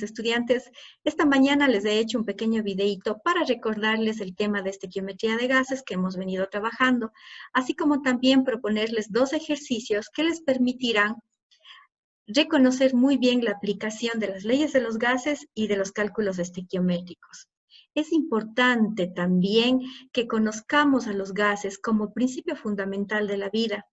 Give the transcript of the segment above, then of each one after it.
estudiantes, esta mañana les he hecho un pequeño videito para recordarles el tema de estequiometría de gases que hemos venido trabajando, así como también proponerles 2 ejercicios que les permitirán reconocer muy bien la aplicación de las leyes de los gases y de los cálculos estequiométricos. Es importante también que conozcamos a los gases como principio fundamental de la vida.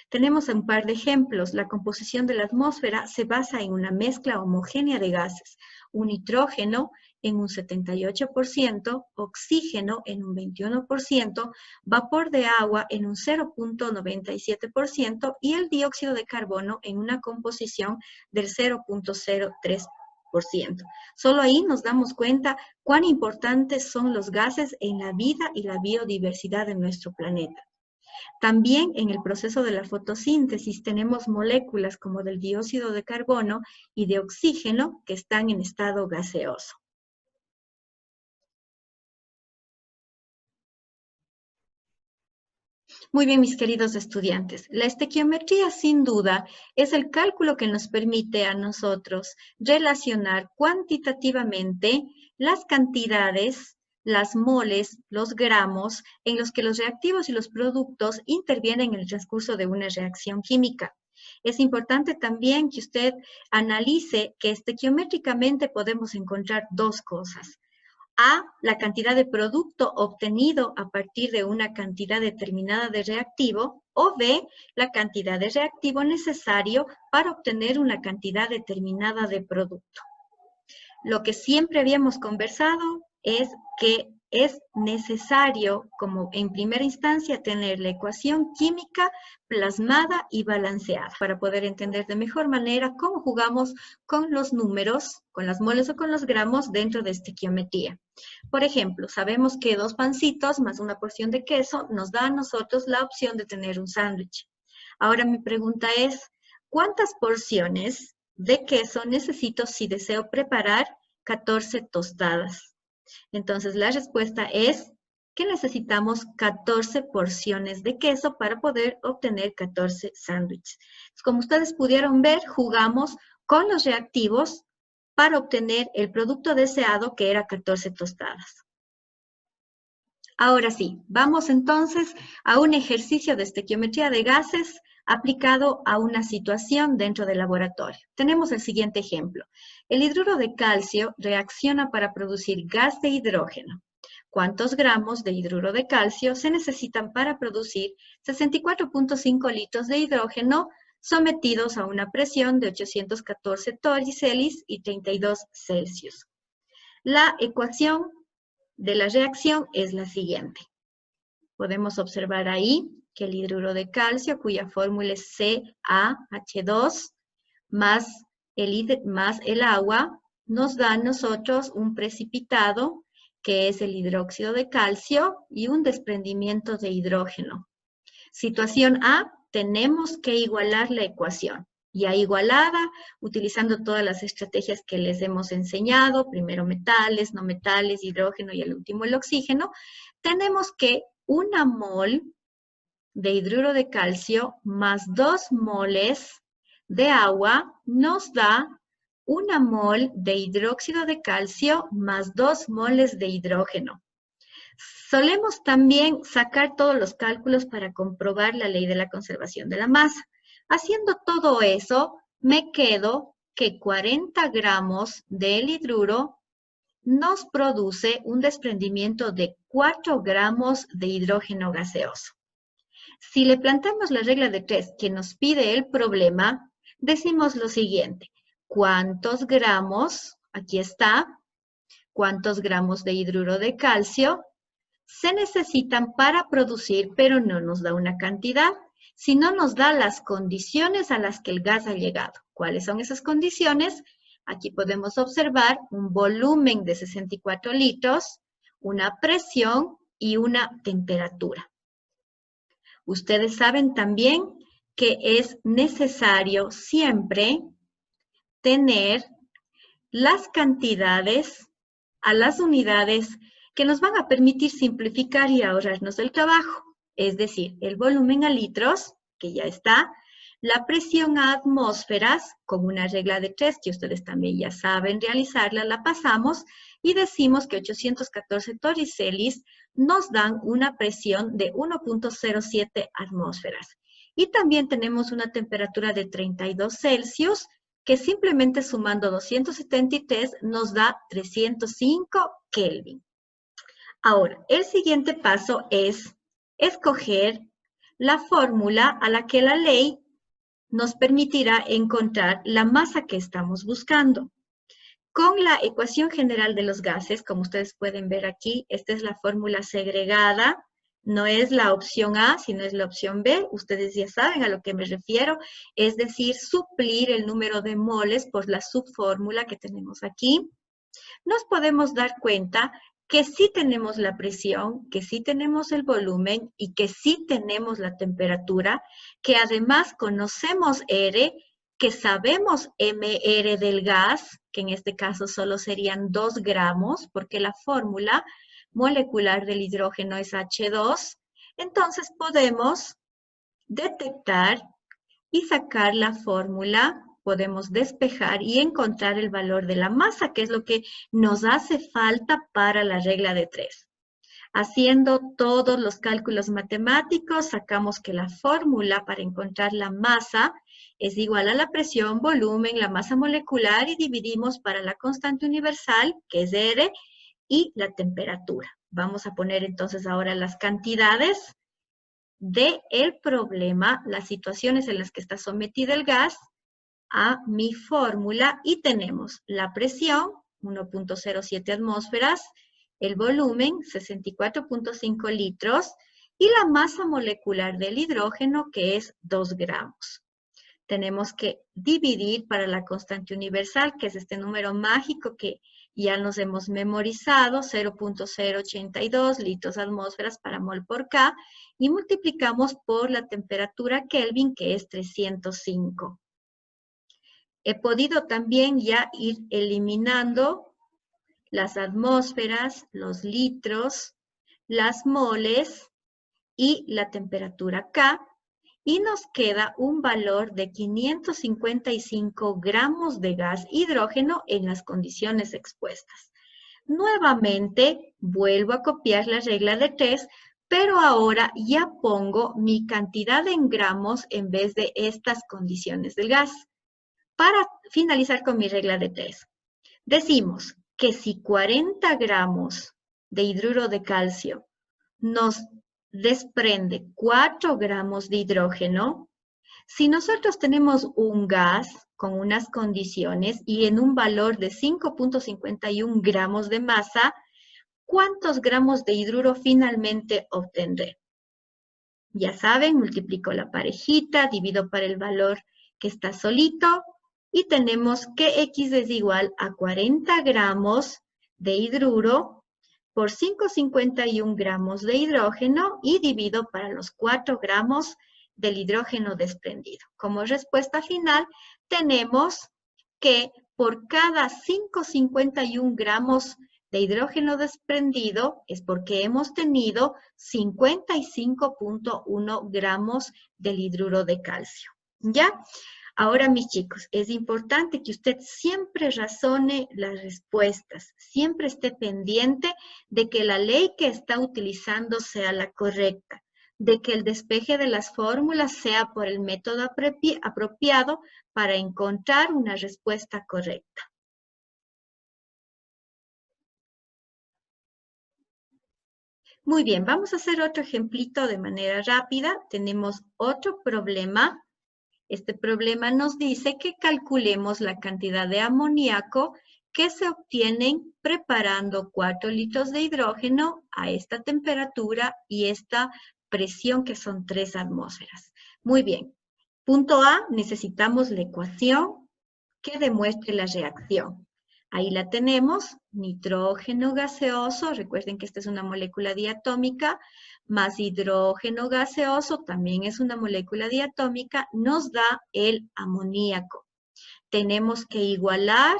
Tenemos un par de ejemplos. La composición de la atmósfera se basa en una mezcla homogénea de gases, un nitrógeno en un 78%, oxígeno en un 21%, vapor de agua en un 0.97% y el dióxido de carbono en una composición del 0.03%. Solo ahí nos damos cuenta cuán importantes son los gases en la vida y la biodiversidad de nuestro planeta. También en el proceso de la fotosíntesis tenemos moléculas como del dióxido de carbono y de oxígeno que están en estado gaseoso. Muy bien, mis queridos estudiantes, la estequiometría sin duda es el cálculo que nos permite a nosotros relacionar cuantitativamente las cantidades, las moles, los gramos en los que los reactivos y los productos intervienen en el transcurso de una reacción química. Es importante también que usted analice que estequiométricamente podemos encontrar 2 cosas. A, la cantidad de producto obtenido a partir de una cantidad determinada de reactivo, o B, la cantidad de reactivo necesario para obtener una cantidad determinada de producto. Lo que siempre habíamos conversado es que es necesario, como en primera instancia, tener la ecuación química plasmada y balanceada para poder entender de mejor manera cómo jugamos con los números, con las moles o con los gramos dentro de estequiometría. Por ejemplo, sabemos que 2 pancitos más una porción de queso nos da a nosotros la opción de tener un sándwich. Ahora mi pregunta es, ¿cuántas porciones de queso necesito si deseo preparar 14 tostadas? Entonces, la respuesta es que necesitamos 14 porciones de queso para poder obtener 14 sándwiches. Como ustedes pudieron ver, jugamos con los reactivos para obtener el producto deseado, que era 14 tostadas. Ahora sí, vamos entonces a un ejercicio de estequiometría de gases aplicado a una situación dentro del laboratorio. Tenemos el siguiente ejemplo. El hidruro de calcio reacciona para producir gas de hidrógeno. ¿Cuántos gramos de hidruro de calcio se necesitan para producir 64.5 litros de hidrógeno sometidos a una presión de 814 torricelis y 32 Celsius? La ecuación de la reacción es la siguiente. Podemos observar ahí que el hidruro de calcio, cuya fórmula es CaH2, más el agua, nos da a nosotros un precipitado, que es el hidróxido de calcio, y un desprendimiento de hidrógeno. Situación A, tenemos que igualar la ecuación. Ya igualada, utilizando todas las estrategias que les hemos enseñado, primero metales, no metales, hidrógeno y al último el oxígeno, tenemos que 1 mol de hidruro de calcio más 2 moles de agua nos da 1 mol de hidróxido de calcio más 2 moles de hidrógeno. Solemos también sacar todos los cálculos para comprobar la ley de la conservación de la masa. Haciendo todo eso, me quedo que 40 gramos del hidruro nos produce un desprendimiento de 4 gramos de hidrógeno gaseoso. Si le planteamos la regla de 3 que nos pide el problema, decimos lo siguiente. ¿Cuántos gramos, aquí está, cuántos gramos de hidruro de calcio se necesitan para producir, pero no nos da una cantidad, sino nos da las condiciones a las que el gas ha llegado? ¿Cuáles son esas condiciones? Aquí podemos observar un volumen de 64 litros, una presión y una temperatura. Ustedes saben también que es necesario siempre tener las cantidades a las unidades que nos van a permitir simplificar y ahorrarnos el trabajo. Es decir, el volumen a litros, que ya está, la presión a atmósferas, con una regla de 3 que ustedes también ya saben realizarla, la pasamos y decimos que 814 torricellis nos dan una presión de 1.07 atmósferas. Y también tenemos una temperatura de 32 Celsius, que simplemente sumando 273 nos da 305 Kelvin. Ahora, el siguiente paso es escoger la fórmula a la que la ley nos permitirá encontrar la masa que estamos buscando. Con la ecuación general de los gases, como ustedes pueden ver aquí, esta es la fórmula segregada, no es la opción A, sino es la opción B. Ustedes ya saben a lo que me refiero, es decir, suplir el número de moles por la subfórmula que tenemos aquí. Nos podemos dar cuenta que sí tenemos la presión, que sí tenemos el volumen y que sí tenemos la temperatura, que además conocemos R, que sabemos mR del gas, que en este caso solo serían 2 gramos, porque la fórmula molecular del hidrógeno es H2, entonces podemos detectar y sacar la fórmula, podemos despejar y encontrar el valor de la masa, que es lo que nos hace falta para la regla de 3. Haciendo todos los cálculos matemáticos, sacamos que la fórmula para encontrar la masa es igual a la presión, volumen, la masa molecular y dividimos para la constante universal, que es R, y la temperatura. Vamos a poner entonces ahora las cantidades del problema, las situaciones en las que está sometido el gas, a mi fórmula y tenemos la presión, 1.07 atmósferas, el volumen, 64.5 litros, y la masa molecular del hidrógeno, que es 2 gramos. Tenemos que dividir para la constante universal, que es este número mágico que ya nos hemos memorizado, 0.082 litros atmósferas para mol por K, y multiplicamos por la temperatura Kelvin, que es 305. He podido también ya ir eliminando las atmósferas, los litros, las moles y la temperatura K, y nos queda un valor de 555 gramos de gas hidrógeno en las condiciones expuestas. Nuevamente, vuelvo a copiar la regla de 3, pero ahora ya pongo mi cantidad en gramos en vez de estas condiciones del gas. Para finalizar con mi regla de 3, decimos que si 40 gramos de hidruro de calcio nos desprende 4 gramos de hidrógeno, si nosotros tenemos un gas con unas condiciones y en un valor de 5.51 gramos de masa, ¿cuántos gramos de hidruro finalmente obtendré? Ya saben, multiplico la parejita, divido para el valor que está solito, y tenemos que X es igual a 40 gramos de hidruro por 5,51 gramos de hidrógeno y divido para los 4 gramos del hidrógeno desprendido. Como respuesta final, tenemos que por cada 5,51 gramos de hidrógeno desprendido es porque hemos tenido 55.1 gramos del hidruro de calcio. ¿Ya? Ahora, mis chicos, es importante que usted siempre razone las respuestas, siempre esté pendiente de que la ley que está utilizando sea la correcta, de que el despeje de las fórmulas sea por el método apropiado para encontrar una respuesta correcta. Muy bien, vamos a hacer otro ejemplito de manera rápida. Tenemos otro problema. Este problema nos dice que calculemos la cantidad de amoníaco que se obtienen preparando 4 litros de hidrógeno a esta temperatura y esta presión que son 3 atmósferas. Muy bien. Punto A, necesitamos la ecuación que demuestre la reacción. Ahí la tenemos, nitrógeno gaseoso, recuerden que esta es una molécula diatómica, más hidrógeno gaseoso, también es una molécula diatómica, nos da el amoníaco. Tenemos que igualar,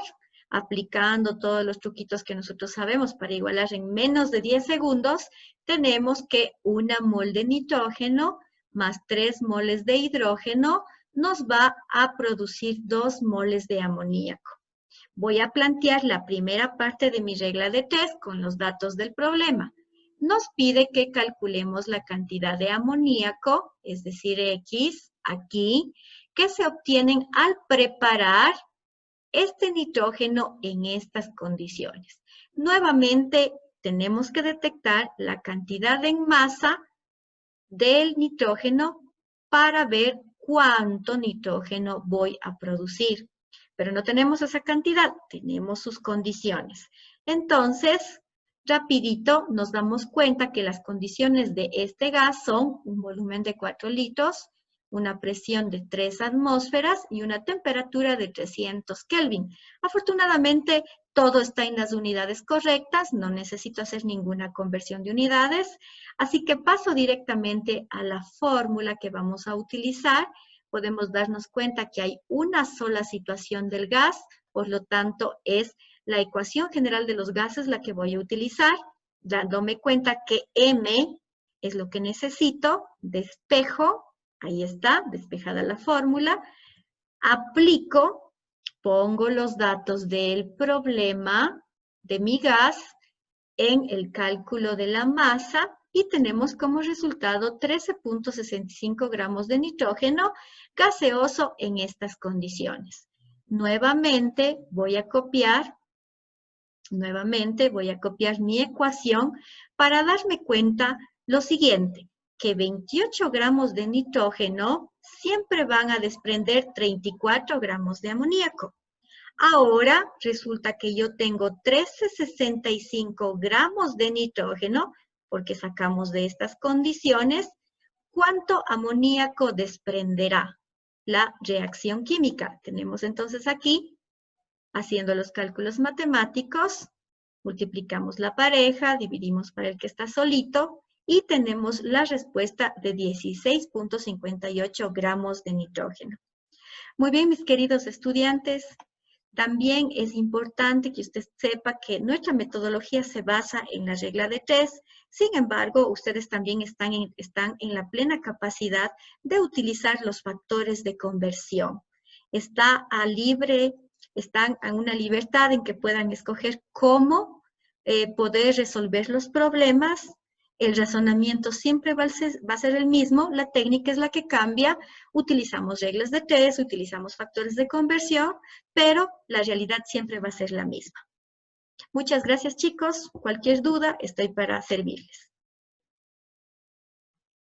aplicando todos los truquitos que nosotros sabemos para igualar en menos de 10 segundos, tenemos que 1 mol de nitrógeno más 3 moles de hidrógeno nos va a producir 2 moles de amoníaco. Voy a plantear la primera parte de mi regla de 3 con los datos del problema. Nos pide que calculemos la cantidad de amoníaco, es decir, X, aquí, que se obtienen al preparar este nitrógeno en estas condiciones. Nuevamente, tenemos que detectar la cantidad en masa del nitrógeno para ver cuánto nitrógeno voy a producir. Pero no tenemos esa cantidad, tenemos sus condiciones. Entonces, rapidito nos damos cuenta que las condiciones de este gas son un volumen de 4 litros, una presión de 3 atmósferas y una temperatura de 300 Kelvin. Afortunadamente, todo está en las unidades correctas, no necesito hacer ninguna conversión de unidades, así que paso directamente a la fórmula que vamos a utilizar. Podemos darnos cuenta que hay una sola situación del gas, por lo tanto es la ecuación general de los gases la que voy a utilizar, dándome cuenta que M es lo que necesito, despejo, ahí está, despejada la fórmula, aplico, pongo los datos del problema de mi gas en el cálculo de la masa y tenemos como resultado 13.65 gramos de nitrógeno gaseoso en estas condiciones. Nuevamente voy a copiar mi ecuación para darme cuenta lo siguiente, que 28 gramos de nitrógeno siempre van a desprender 34 gramos de amoníaco. Ahora resulta que yo tengo 1365 gramos de nitrógeno, porque sacamos de estas condiciones, ¿cuánto amoníaco desprenderá la reacción química? Tenemos entonces aquí, haciendo los cálculos matemáticos, multiplicamos la pareja, dividimos para el que está solito, y tenemos la respuesta de 16.58 gramos de nitrógeno. Muy bien, mis queridos estudiantes. También es importante que usted sepa que nuestra metodología se basa en la regla de 3. Sin embargo, ustedes también están en la plena capacidad de utilizar los factores de conversión. Están en una libertad en que puedan escoger cómo poder resolver los problemas. El razonamiento siempre va a ser el mismo, la técnica es la que cambia, utilizamos reglas de 3, utilizamos factores de conversión, pero la realidad siempre va a ser la misma. Muchas gracias, chicos. Cualquier duda, estoy para servirles.